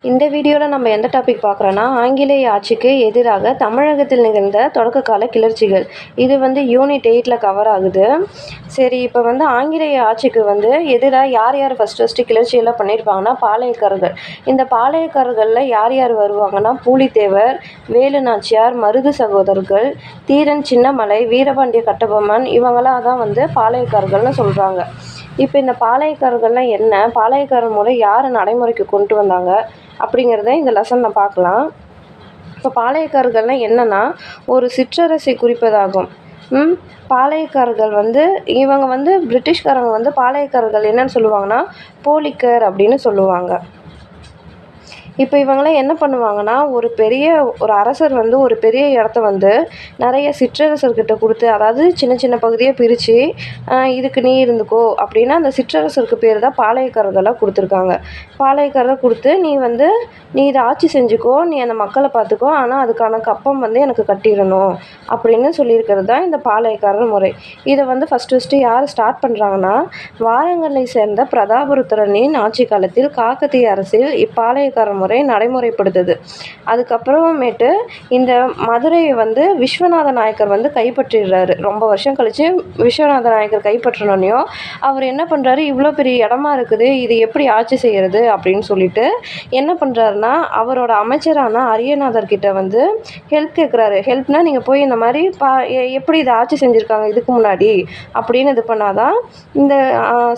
இந்த வீடியோவில் நம்ம எந்த டாபிக் பார்க்குறோன்னா, ஆங்கிலேய ஆட்சிக்கு எதிராக தமிழகத்தில் நிகழ்ந்த தொடக்க கால கிளர்ச்சிகள். இது யூனிட் 8ல் கவர் ஆகுது. சரி, இப்போ ஆங்கிலேய ஆட்சிக்கு எதிராக யார் யார் ஃபஸ்ட்டு கிளர்ச்சியெல்லாம் பண்ணியிருப்பாங்கன்னா, பாளையக்காரர்கள். இந்த பாளையக்காரர்களில் யார் யார் வருவாங்கன்னா, பூலித்தேவர், வேலு நாச்சியார், மருது சகோதரர்கள், தீரன் சின்னமலை, வீரபாண்டிய கட்டபொம்மன் இவங்களாம் தான் பாளையக்காரர்கள்னு சொல்கிறாங்க. இப்போ இந்த பாளையக்காரர்கள்லாம் என்ன, பாளையக்காரர் முறை யார் நடைமுறைக்கு கொண்டு வந்தாங்க அப்படிங்கிறத இந்த லெசனில் பார்க்கலாம். இப்போ பாளையக்காரர்கள்னால் என்னென்னா, ஒரு சிற்றரசை குறிப்பதாகும். பாளையக்காரர்கள் இவங்க பிரிட்டிஷ்காரங்க பாளையக்காரர்கள் என்னன்னு சொல்லுவாங்கன்னா, போலிக்கர் அப்படின்னு சொல்லுவாங்க. இப்போ இவங்களாம் என்ன பண்ணுவாங்கன்னா, ஒரு அரசர் ஒரு பெரிய இடத்த நிறைய சிற்றரசர்கிட்ட கொடுத்து, அதாவது சின்ன சின்ன பகுதியாக பிரித்து, இதுக்கு நீ இருந்துக்கோ அப்படின்னா அந்த சிற்றரசருக்கு பேர் தான் பாளையக்காரர்களாக கொடுத்துருக்காங்க. பாளையக்காரர் கொடுத்து நீ இதை ஆட்சி செஞ்சுக்கோ, நீ அந்த மக்களை பார்த்துக்கோ, ஆனால் அதுக்கான கப்பம் எனக்கு கட்டிடணும் அப்படின்னு சொல்லியிருக்கிறது தான் இந்த பாளையக்காரர் முறை. இதை ஃபஸ்ட்டு யார் ஸ்டார்ட் பண்ணுறாங்கன்னா, வாரங்கலை சேர்ந்த பிரதாபருத்திரனின் ஆட்சி காலத்தில் காக்கத்திய அரசில் இப்பாளையக்காரர் முறை நடைமுறைப்படுத்துது. அதுக்கப்புறமேட்டு இந்த மதுரையை விஸ்வநாத நாயக்கர் கைப்பற்றிடுறாரு. ரொம்ப வருஷம் கழித்து விஸ்வநாத நாயக்கர் கைப்பற்றினோனையும் அவர் என்ன பண்ணுறாரு, இவ்வளோ பெரிய இடமா இருக்குது, இது எப்படி ஆட்சி செய்கிறது அப்படின்னு சொல்லிட்டு என்ன பண்ணுறாருன்னா, அவரோட அமைச்சரான அரியநாதர் கிட்ட ஹெல்ப் கேட்குறாரு. ஹெல்ப்னால் நீங்கள் போய் இந்த மாதிரி எப்படி இதை ஆட்சி செஞ்சுருக்காங்க இதுக்கு முன்னாடி அப்படின்னு இது பண்ணாதான் இந்த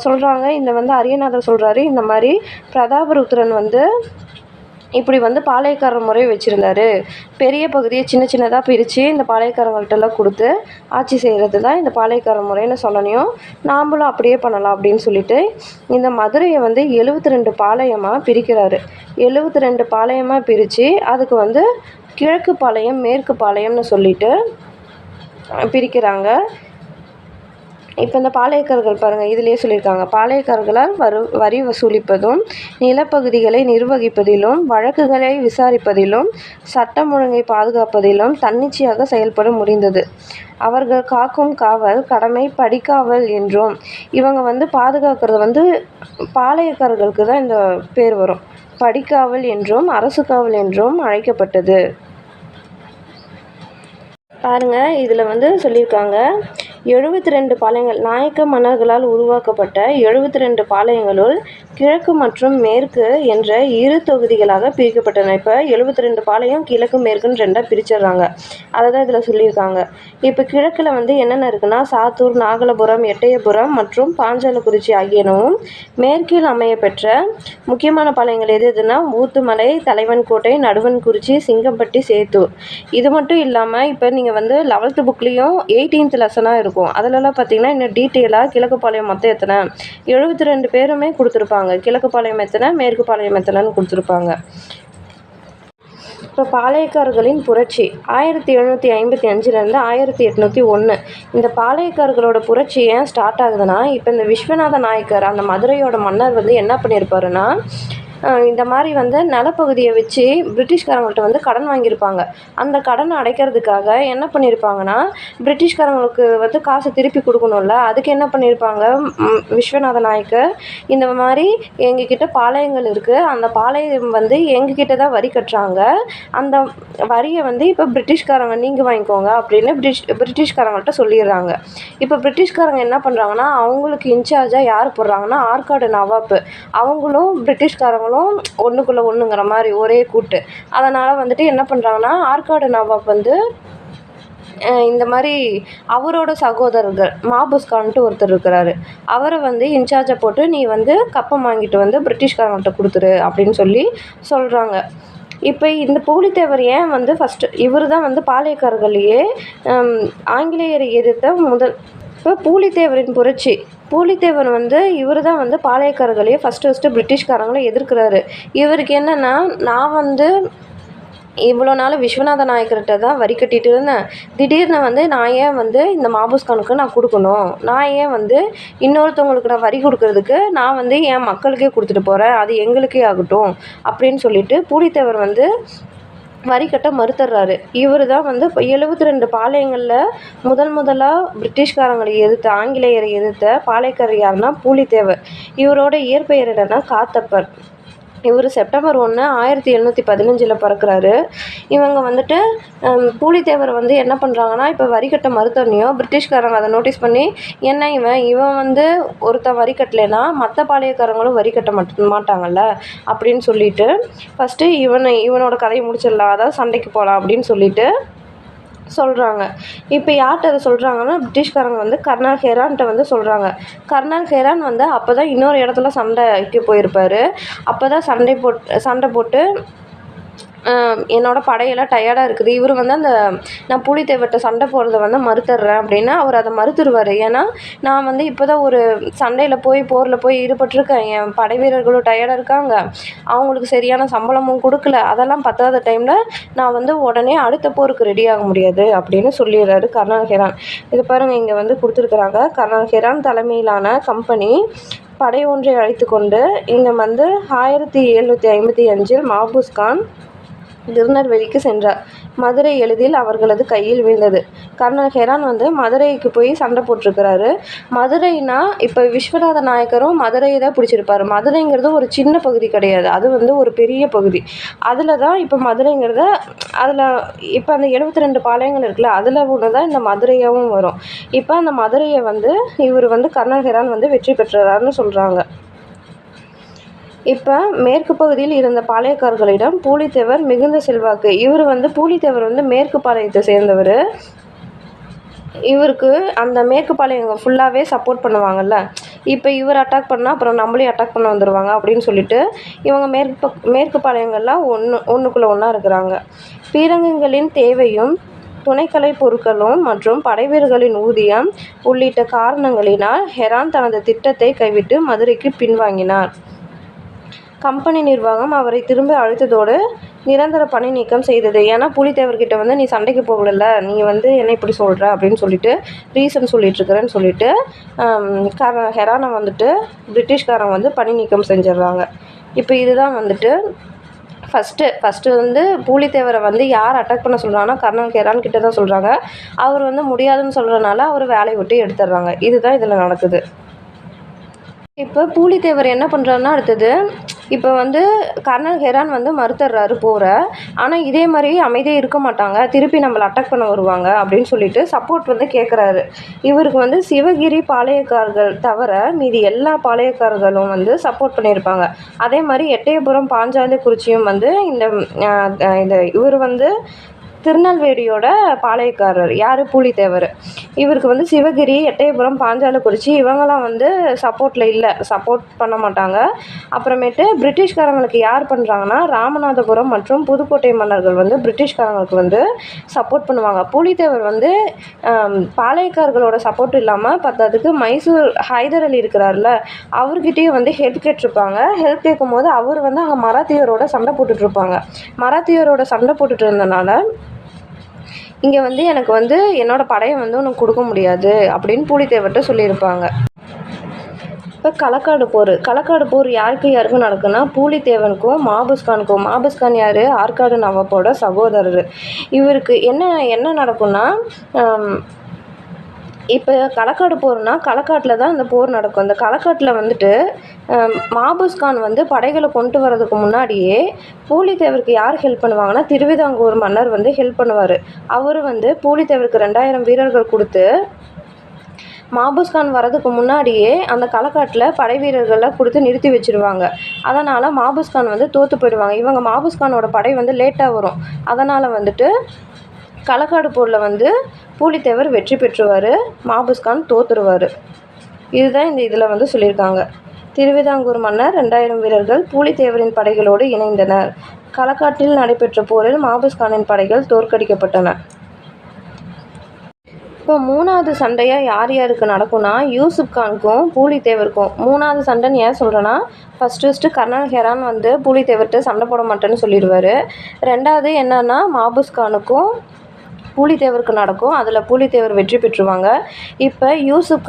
சொல்கிறாங்க. இந்த அரியநாதர் சொல்கிறாரு, இந்த மாதிரி பிரதாபருத்திரன் இப்படி பாளையக்காரர் முறை வச்சுருந்தாரு. பெரிய பகுதியை சின்ன சின்னதாக பிரித்து இந்த பாளையக்காரங்கள்ட்டெல்லாம் கொடுத்து ஆட்சி செய்கிறது தான் இந்த பாளையக்காரர் முறைன்னு சொன்னனையும், நாம்ளும் அப்படியே பண்ணலாம் அப்படின்னு சொல்லிட்டு இந்த மதுரையை 72 பாளையமாக பிரிக்கிறாரு. 72 பாளையமாக பிரித்து அதுக்கு கிழக்கு பாளையம், மேற்கு பாளையம்னு சொல்லிட்டு பிரிக்கிறாங்க. இப்போ இந்த பாளையக்காரர்கள் பாருங்கள், இதிலே சொல்லியிருக்காங்க, பாளையக்காரர்களால் வரி வசூலிப்பதும், நிலப்பகுதிகளை நிர்வகிப்பதிலும், வழக்குகளை விசாரிப்பதிலும், சட்டம் ஒழுங்கை பாதுகாப்பதிலும் தன்னிச்சையாக செயல்பட முடிந்தது. அவர்கள் காக்கும் காவல் கடமை படிக்காவல் என்றும், இவங்க பாதுகாக்கிறது பாளையக்காரர்களுக்கு தான் இந்த பேர் வரும். படிக்காவல் என்றும் அரசு காவல் என்றும் அழைக்கப்பட்டது. பாருங்கள், இதில் சொல்லியிருக்காங்க, 72 பாளையங்கள் நாயக்க மன்னர்களால் உருவாக்கப்பட்ட 72 பாளையங்களுள் கிழக்கு மற்றும் மேற்கு என்ற 2 தொகுதிகளாக பிரிக்கப்பட்டன. இப்போ 72 பாளையம் கிழக்கு மேற்குன்னு 2ஆக பிரிச்சிடுறாங்க. அதை தான் இதில் சொல்லியிருக்காங்க. இப்போ கிழக்கில் என்னென்ன இருக்குன்னா, சாத்தூர், நாகலபுரம், எட்டயபுரம் மற்றும் பாஞ்சாலக்குறிச்சி ஆகியனவும், மேற்கில் அமைய பெற்ற முக்கியமான பாளையங்கள் எதுனா ஊத்துமலை, தலைவன்கோட்டை, நடுவன்குறிச்சி, சிங்கம்பட்டி, சேத்தூர். இது மட்டும் இல்லாமல் இப்போ நீங்கள் 11th புக்லேயும் 18th லெசனாக இருக்கும். அதிலலாம் பார்த்தீங்கன்னா இன்னும் டீட்டெயிலாக கிழக்கு பாளையம் மொத்தம் எத்தனை 72 பேருமே கொடுத்துருப்பாங்க. கிழக்கு பாளையம் எத்தனை, மேற்கு பாளையம் எத்தனைன்னு கொடுத்துருப்பாங்க. இப்போ பாளையக்காரர்களின் புரட்சி 1755லேருந்து 1801. இந்த பாளையக்காரர்களோட புரட்சி ஏன் ஸ்டார்ட் ஆகுதுன்னா, இப்போ இந்த விஸ்வநாத நாயக்கர் அந்த மதுரையோட மன்னர் என்ன பண்ணியிருப்பாருன்னா, இந்த மாதிரி நிலப்பகுதியை வச்சு பிரிட்டிஷ்காரங்கள்ட்ட கடன் வாங்கியிருப்பாங்க. அந்த கடனை அடைக்கிறதுக்காக என்ன பண்ணியிருப்பாங்கன்னா, பிரிட்டிஷ்காரங்களுக்கு காசை திருப்பி கொடுக்கணும்ல, அதுக்கு என்ன பண்ணியிருப்பாங்க, விஸ்வநாத நாயக்கர் இந்த மாதிரி எங்ககிட்ட பாளையங்கள் இருக்குது, அந்த பாளையம் எங்ககிட்ட தான் வரி கட்டுறாங்க, அந்த வரியை இப்போ பிரிட்டிஷ்காரங்க நீங்கள் வாங்கிக்கோங்க அப்படின்னு பிரிட்டிஷ்காரங்கள்ட்ட சொல்லிடுறாங்க. இப்போ பிரிட்டிஷ்காரங்க என்ன பண்ணுறாங்கன்னா, அவங்களுக்கு இன்சார்ஜாக யார் போடுறாங்கன்னா, ஆற்காடு நவாப்பு. அவங்களும் பிரிட்டிஷ்காரங்களும் ஒன்றுக்குள்ளே ஒன்றுங்கிற மாதிரி ஒரே கூட்டு. அதனால் என்ன பண்ணுறாங்கன்னா, ஆற்காடு நவாப் இந்த மாதிரி அவரோட சகோதரர்கள் மாபூஸ் கான்ட்டு ஒருத்தர் இருக்கிறாரு, அவரை இன்சார்ஜை போட்டு நீ கப்பம் வாங்கிட்டு பிரிட்டிஷ்காரங்கள்ட்ட கொடுத்துரு அப்படின்னு சொல்கிறாங்க. இப்போ இந்த பூலித்தேவர் ஏன் ஃபஸ்ட்டு இவர் தான் பாளையக்காரர்களையே ஆங்கிலேயரை எதிர்த்த இப்போ பூலித்தேவரின் புரட்சி. பூலித்தேவர் இவர் தான் பாளையக்காரர்களையே ஃபஸ்ட்டு பிரிட்டிஷ்காரங்களை எதிர்க்கிறாரு. இவருக்கு என்னென்னா, நான் இவ்வளோ நாள் விஸ்வநாத நாயக்கர்கிட்ட தான் வரி கட்டிகிட்டு இருந்தேன், திடீர்னு நான் ஏன் இந்த மாபூஸ் கானுக்கு நான் கொடுக்கணும், நான் ஏன் இன்னொருத்தவங்களுக்கு நான் வரி கொடுக்கறதுக்கு நான் என் மக்களுக்கே கொடுத்துட்டு போகிறேன், அது எங்களுக்கே ஆகட்டும் அப்படின்னு சொல்லிட்டு பூலித்தேவர் வரி கட்ட மறுத்துடுறாரு. இவர் தான் 72 பாளையங்களில் முதலாக பிரிட்டிஷ்காரங்களை எதிர்த்த, ஆங்கிலேயரை எதிர்த்த பாளையக்காரர் யாருன்னா பூலித்தேவர். இவரோட இயற்பெயர் என்னன்னா காத்தப்பர். இவர் செப்டம்பர் 1 1715 பிறக்கிறாரு. இவங்க வந்துட்டு பூலித்தேவர் வந்து என்ன பண்ணுறாங்கன்னா, இப்போ வரி கட்ட மறுத்தோடனையும் பிரிட்டிஷ்காரங்க அதை நோட்டீஸ் பண்ணி, என்ன இவன் வந்து ஒருத்தன் வரி கட்டலைன்னா மற்ற பாளையக்காரங்களும் வரி கட்ட மாட்டாங்கல்ல அப்படின்னு சொல்லிட்டு ஃபஸ்ட்டு இவனோட கதையை முடிச்சிடலாம், அதாவது சண்டைக்கு போகலாம் அப்படின்னு சொல்லிட்டு சொல்கிறாங்க. இப்போ யார்கிட்ட அதை சொல்கிறாங்கன்னா, பிரிட்டிஷ்காரங்க வந்து கர்னல் ஹெரான்கிட்ட வந்து சொல்கிறாங்க. கர்னல் ஹெரான் வந்து அப்போ தான் இன்னொரு இடத்துல சண்டைக்கு போயிருப்பார். அப்போ தான் சண்டை போட்டு என்னோட படையெல்லாம் டயர்டாக இருக்குது, இவர் வந்து நான் பூலித்தேவர்கிட்ட சண்டை போடுறத வந்து மறுத்துடுறேன் அப்படின்னா அவர் அதை மறுத்துடுவார். ஏன்னா நான் வந்து இப்போ தான் ஒரு சண்டையில் போரில் போய் ஈடுபட்டிருக்கேன், என் படை வீரர்களும் டயர்டாக இருக்காங்க, அவங்களுக்கு சரியான சம்பளமும் கொடுக்கல, அதெல்லாம் பத்தாத டைமில் நான் வந்து உடனே அடுத்த போருக்கு ரெடி ஆக முடியாது அப்படின்னு சொல்லிடுறாரு கர்னல் ஹெரான். இது பாருங்கள், இங்கே வந்து கொடுத்துருக்குறாங்க. கர்னல் ஹெரான் தலைமையிலான கம்பெனி படை ஒன்றை அழைத்து கொண்டு இங்கே வந்து 1755 மாபூஸ் கான் திருநெல்வேலிக்கு சென்றார். மதுரை எளிதில் அவர்களது கையில் வீழ்ந்தது. கர்னல் ஹெரான் வந்து மதுரைக்கு போய் சண்டை போட்டிருக்கிறாரு. மதுரைனா இப்போ விஸ்வநாத நாயக்கரும் மதுரையை தான் பிடிச்சிருப்பாரு. மதுரைங்கிறது ஒரு சின்ன பகுதி கிடையாது, அது வந்து ஒரு பெரிய பகுதி. அதில் தான் இப்போ மதுரைங்கிறத அதில் இப்போ அந்த 72 பாளையங்கள் இருக்குல்ல, அதில் ஒன்று தான் இந்த மதுரையாகவும் வரும். இப்போ அந்த மதுரையை வந்து இவர் வந்து கர்னல் ஹெரான் வந்து வெற்றி பெற்றார்னு சொல்கிறாங்க. இப்போ மேற்கு பகுதியில் இருந்த பாளையக்காரர்களிடம் பூலித்தேவர் மிகுந்த செல்வாக்கு. இவர் வந்து பூலித்தேவர் வந்து மேற்கு பாளையத்தை சேர்ந்தவர். இவருக்கு அந்த மேற்கு பாளையங்க ஃபுல்லாகவே சப்போர்ட் பண்ணுவாங்கல்ல. இப்போ இவர் அட்டாக் பண்ணால் அப்புறம் நம்மளையும் அட்டாக் பண்ண வந்துடுவாங்க அப்படின்னு சொல்லிட்டு இவங்க மேற்கு பாளையங்கள்லாம் ஒன்றுக்குள்ளே ஒன்றா இருக்கிறாங்க. பீரங்கிகளின் தேவையும் துணைக்கலை பொருட்களும் மற்றும் படைவீரர்களின் ஊதியம் உள்ளிட்ட காரணங்களினால் ஹெரான் தனது திட்டத்தை கைவிட்டு மதுரைக்கு பின்வாங்கினார். கம்பெனி நிர்வாகம் அவரை திரும்ப அழைத்ததோடு நிரந்தர பணி நீக்கம் செய்தது. ஏன்னா பூலித்தேவர்கிட்ட வந்து நீ சண்டைக்கு போகல, நீ வந்து என்ன இப்படி சொல்கிற அப்படின்னு சொல்லிட்டு ரீசன் சொல்லிட்டுருக்கிறேன்னு சொல்லிட்டு ஹெரானை வந்துட்டு பிரிட்டிஷ்காரன் வந்து பணி நீக்கம் செஞ்சிடுறாங்க. இப்போ இதுதான் வந்துட்டு ஃபஸ்ட்டு வந்து பூலித்தேவரை வந்து யார் அட்டாக் பண்ண சொல்கிறாங்கன்னா கர்னல் ஹெரான் கிட்ட தான் சொல்கிறாங்க. அவர் வந்து முடியாதுன்னு சொல்கிறனால அவர் வேலையை விட்டு எடுத்துடுறாங்க. இதுதான் இதில் நடக்குது. இப்போ பூலித்தேவர் என்ன பண்ணுறாருன்னா அடுத்தது இப்போ வந்து கர்னல் ஹெரான் வந்து மறுத்துடுறாரு போகிற. ஆனால் இதே மாதிரி அமைதியாக இருக்க மாட்டாங்க, திருப்பி நம்மளை அட்டாக் பண்ண வருவாங்க அப்படின்னு சொல்லிட்டு சப்போர்ட் வந்து கேட்குறாரு. இவருக்கு வந்து சிவகிரி பாளையக்காரர்கள் தவிர மீதி எல்லா பாளையக்காரர்களும் வந்து சப்போர்ட் பண்ணியிருப்பாங்க. அதே மாதிரி எட்டயபுரம் பாஞ்சாலிக்குறிச்சியும் வந்து இந்த இவர் வந்து திருநெல்வேலியோட பாளையக்காரர் யார், பூலித்தேவர். இவருக்கு வந்து சிவகிரி, எட்டயபுரம், பாஞ்சாலக்குறிச்சி இவங்கெல்லாம் வந்து சப்போர்ட் பண்ண மாட்டாங்க. அப்புறமேட்டு பிரிட்டிஷ்காரங்களுக்கு யார் பண்ணுறாங்கன்னா ராமநாதபுரம் மற்றும் புதுக்கோட்டை மன்னர்கள் வந்து பிரிட்டிஷ்காரங்களுக்கு வந்து சப்போர்ட் பண்ணுவாங்க. பூலித்தேவர் வந்து பாளையக்காரர்களோட சப்போர்ட் இல்லாமல் பத்தாததுக்கு மைசூர் ஹைதர் அலி இருக்கிறார்ல, அவர்கிட்டயும் வந்து ஹெல்ப் கேட்டிருப்பாங்க. ஹெல்ப் கேட்கும்போது அவர் வந்து அங்கே மராத்தியரோட சண்டை போட்டுட்ருப்பாங்க. மராத்தியரோட சண்டை போட்டுட்டு இருந்தனால இங்கே வந்து எனக்கு வந்து என்னோடய படையை வந்து உனக்கு கொடுக்க முடியாது அப்படின்னு பூலித்தேவர்கிட்ட சொல்லியிருப்பாங்க. இப்போ களக்காடு போர் யாருக்கும் நடக்குன்னா பூலித்தேவனுக்கும் மாபூஸ்கானுக்கும். மாபூஸ்கான் யார், ஆற்காடு நவாப்போட சகோதரர். இவருக்கு என்ன நடக்கும்னா இப்போ களக்காடு போர்னா களக்காட்டில் தான் இந்த போர் நடக்கும். இந்த களக்காட்டில் வந்துட்டு மாபூஸ்கான் வந்து படைகளை கொண்டு வரதுக்கு முன்னாடியே பூலித்தேவருக்கு யார் ஹெல்ப் பண்ணுவாங்கன்னா திருவிதாங்கூர் மன்னர் வந்து ஹெல்ப் பண்ணுவார். அவர் வந்து பூலித்தேவருக்கு 2000 வீரர்கள் கொடுத்து மாபூஸ்கான் வரதுக்கு முன்னாடியே அந்த களக்காட்டில் படை வீரர்களை கொடுத்து நிறுத்தி வச்சுருவாங்க. அதனால் மாபூஸ்கான் வந்து தோற்று போயிடுவாங்க. இவங்க மாபூஸ்கானோட படை வந்து லேட்டாக வரும். அதனால் வந்துட்டு களக்காடு போரில் வந்து பூலித்தேவர் வெற்றி பெற்றுவார், மாபூஸ்கான் தோற்றுருவார். இதுதான் இந்த இதில் வந்து சொல்லியிருக்காங்க. திருவிதாங்கூர் மன்னர் 2000 வீரர்கள் பூலித்தேவரின் படைகளோடு இணைந்தனர். களக்காட்டில் நடைபெற்ற போரில் மாபூஸ்கானின் படைகள் தோற்கடிக்கப்பட்டன. இப்போ 3வது சண்டையாக யாருக்கு நடக்கும்னா யூசுப் கானுக்கும் பூலித்தேவருக்கும். 3வது சண்டைன்னு ஏன் சொல்கிறேன்னா ஃபஸ்ட்டு கர்னல் ஹெரான் வந்து பூலித்தேவர்கிட்ட சண்டை போட மாட்டேன்னு சொல்லிடுவார். 2வது என்னன்னா மாபூஸ்கானுக்கும் பூலித்தேவருக்கு நடக்கும். அதில் பூலித்தேவர் வெற்றி பெற்றுவாங்க. இப்போ யூசுப்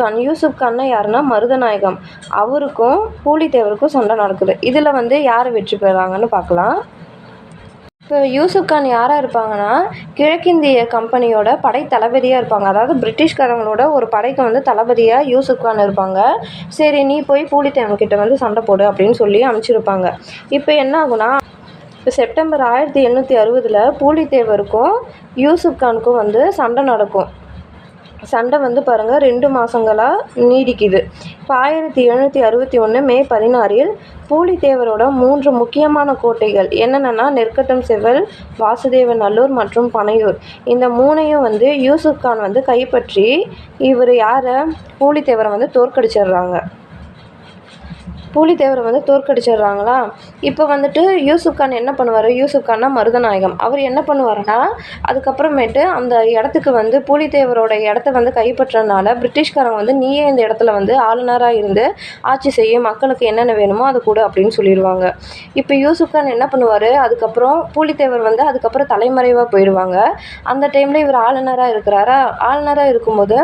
கான்னா யாருன்னா மருதநாயகம், அவருக்கும் பூலித்தேவருக்கும் சண்டை நடக்குது. இதில் வந்து யார் வெற்றி பெறாங்கன்னு பார்க்கலாம். இப்போ இப்போ யூசுப் கான் யாராக இருப்பாங்கன்னா கிழக்கிந்திய கம்பெனியோட படை தளபதியாக இருப்பாங்க. அதாவது பிரிட்டிஷ்காரங்களோட ஒரு படைக்கு வந்து தளபதியாக யூசுப் கான் இருப்பாங்க. சரி நீ போய் பூலித்தேவன்கிட்ட வந்து சண்டை போடு அப்படின்னு சொல்லி அனுப்பிச்சிருப்பாங்க. இப்போ என்ன ஆகுனா இப்போ செப்டம்பர் 1860 பூலித்தேவருக்கும் யூசுப் கானுக்கும் வந்து சண்டை நடக்கும். சண்டை வந்து பாருங்கள் 2 மாதங்களாக நீடிக்குது. இப்போ 1761 மே 16 பூலித்தேவரோட 3 முக்கியமான கோட்டைகள் என்னென்னா நெற்கட்டம் செவல், வாசுதேவ நல்லூர் மற்றும் பனையூர், இந்த 3ஐயும் வந்து யூசுப் கான் வந்து கைப்பற்றி இவர் யாரை பூலித்தேவரை வந்து தோற்கடிச்சிடுறாங்க. பூலித்தேவரை வந்து தோற்கடிச்சிடுறாங்களா. இப்போ வந்துட்டு யூசுப் கான் என்ன பண்ணுவார், யூசுப் கான்னா மருதநாயகம், அவர் என்ன பண்ணுவாருன்னா அதுக்கப்புறமேட்டு அந்த இடத்துக்கு வந்து பூலித்தேவரோட இடத்த வந்து கைப்பற்றனால பிரிட்டிஷ்காரங்க வந்து நீயே இந்த இடத்துல வந்து ஆளுநராக இருந்து ஆட்சி செய்ய, மக்களுக்கு என்னென்ன வேணுமோ அதை கொடு அப்படின்னு சொல்லிடுவாங்க. இப்போ யூசுப் கான் என்ன பண்ணுவார், அதுக்கப்புறம் பூலித்தேவர் வந்து அதுக்கப்புறம் தலைமறைவாக போயிடுவாங்க. அந்த டைமில் இவர் ஆளுநராக இருக்கிறாரா. ஆளுநராக இருக்கும்போது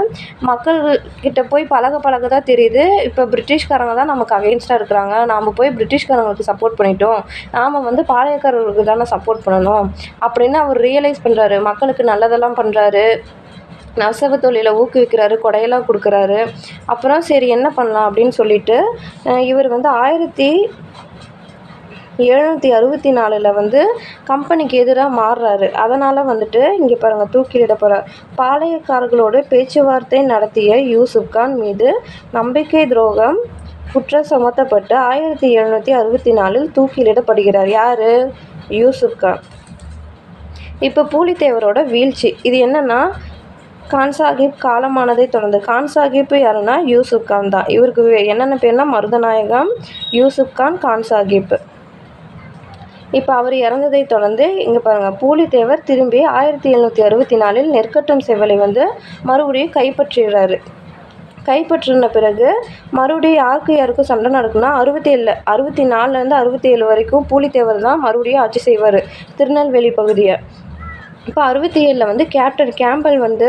மக்கள்கிட்ட போய் பழக தான் தெரியுது இப்போ பிரிட்டிஷ்காரங்க தான் நமக்கு அகெயின்ஸ்டாக இருக்கிறாங்க, நாம் போய் பிரிட்டிஷ்காரங்களுக்கு சப்போர்ட் பண்ணிட்டோம், நாம் வந்து பாளையக்காரர்களுக்கு தானே சப்போர்ட் பண்ணணும் அப்படின்னு அவர் ரியலைஸ் பண்ணுறாரு. மக்களுக்கு நல்லதெல்லாம் பண்ணுறாரு, நெசவு தொழிலை ஊக்குவிக்கிறாரு, கொடையெல்லாம் கொடுக்குறாரு. அப்புறம் சரி என்ன பண்ணலாம் அப்படின்னு சொல்லிட்டு இவர் வந்து 1764 வந்து கம்பெனிக்கு எதிராக மாறுறாரு. அதனால் வந்துட்டு இங்கே பாருங்கள் தூக்கிலிட போகிறார். பாளையக்காரர்களோடு பேச்சுவார்த்தை நடத்திய யூசுப் கான் மீது நம்பிக்கை துரோகம் குற்றம் சுமத்தப்பட்டு 1764 தூக்கிலிடப்படுகிறார். யார், யூசுப் கான். இப்போ பூலித்தேவரோட வீழ்ச்சி இது என்னென்னா கான் சாஹிப் காலமானதை தொடர்ந்து. கான் சாஹிப் யாருன்னா யூசுப் கான் தான். இவருக்கு என்னென்ன பேர்னா மருதநாயகம், யூசுப் கான், கான் சாஹிப். இப்போ அவர் இறந்ததை தொடர்ந்து இங்கே பாருங்கள் பூலித்தேவர் திரும்பி 1764 நெற்கட்டம் செவலை வந்து மறுபடியும் கைப்பற்றுகிறாரு. கைப்பற்றின பிறகு மறுபடியும் யாருக்கும் சண்டை நடக்குன்னா 64 67 வரைக்கும் பூலித்தேவர் தான் மறுபடியும் ஆட்சி செய்வார் திருநெல்வேலி பகுதியை. இப்போ 67 வந்து கேப்டன் கேம்பல் வந்து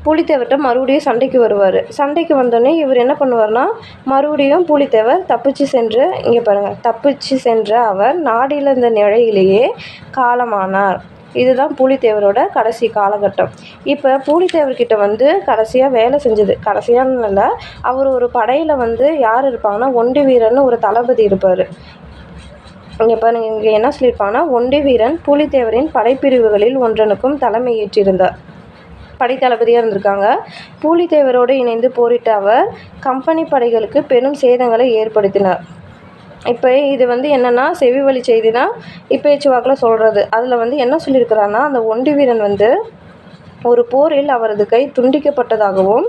பூலித்தேவர்கிட்ட மறுபடியும் சண்டைக்கு வருவார். சண்டைக்கு வந்தோடனே இவர் என்ன பண்ணுவார்னா மறுபடியும் பூலித்தேவர் தப்பிச்சு சென்ற அவர் நாடிழந்த நிலையிலேயே காலமானார். இதுதான் பூலித்தேவரோட கடைசி காலகட்டம். இப்போ பூலித்தேவர்கிட்ட வந்து கடைசியாக வேலை செஞ்சது, கடைசியான்னு இல்லை, அவர் ஒரு படையில் வந்து யார் இருப்பாங்கன்னா ஒண்டி வீரன்னு ஒரு தளபதி இருப்பார். இங்கே பாருங்கள், இங்கே என்ன சொல்லியிருப்பாங்கன்னா ஒண்டி வீரன் பூலித்தேவரின் படைப்பிரிவுகளில் ஒன்றனுக்கும் தலைமை ஏற்றிருந்தார், படைத்தளபதியாக இருந்திருக்காங்க. பூலித்தேவரோடு இணைந்து போரிட்ட அவர் கம்பெனி படைகளுக்கு பெரும் சேதங்களை ஏற்படுத்தினார். இப்போ இது வந்து என்னென்னா செவி வழி செய்தி தான் பேச்சுவாக்கில் சொல்கிறது. அதில் வந்து என்ன சொல்லியிருக்கிறான்னா அந்த ஒண்டி வீரன் வந்து ஒரு போரில் அவரது கை துண்டிக்கப்பட்டதாகவும்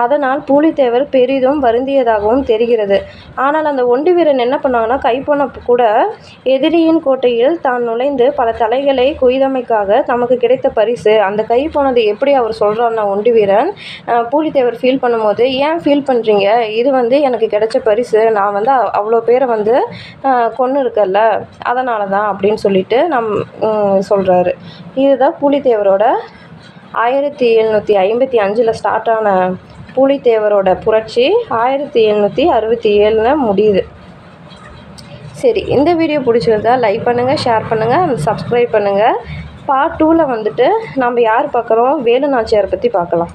அதனால் பூலித்தேவர் பெரிதும் வருந்தியதாகவும் தெரிகிறது. ஆனால் அந்த ஒண்டி வீரன் என்ன பண்ணாங்கன்னா கைப்போன கூட எதிரியின் கோட்டையில் தான் நுழைந்து பல தலைகளை கொய்தமைக்காக தமக்கு கிடைத்த பரிசு, அந்த கை போனது எப்படி அவர் சொல்கிறாருன்னா ஒண்டி வீரன் பூலித்தேவர் ஃபீல் பண்ணும்போது, ஏன் ஃபீல் பண்ணுறீங்க, இது வந்து எனக்கு கிடைச்ச பரிசு, நான் வந்து அவ்வளோ பேரை வந்து கொன்று இருக்கல அதனால தான் அப்படின்னு சொல்லிட்டு சொல்கிறாரு. இதுதான் பூலித்தேவரோட 1755 ஸ்டார்ட் ஆன பூலித்தேவரோட புரட்சி 1767 முடியுது. சரி, இந்த வீடியோ பிடிச்சிருந்தா லைக் பண்ணுங்கள், ஷேர் பண்ணுங்கள், சப்ஸ்கிரைப் பண்ணுங்கள். பார்ட் 2ல் வந்துட்டு நம்ம யார் பார்க்குறோம், வேலு நாச்சியாரை பற்றி பார்க்கலாம்.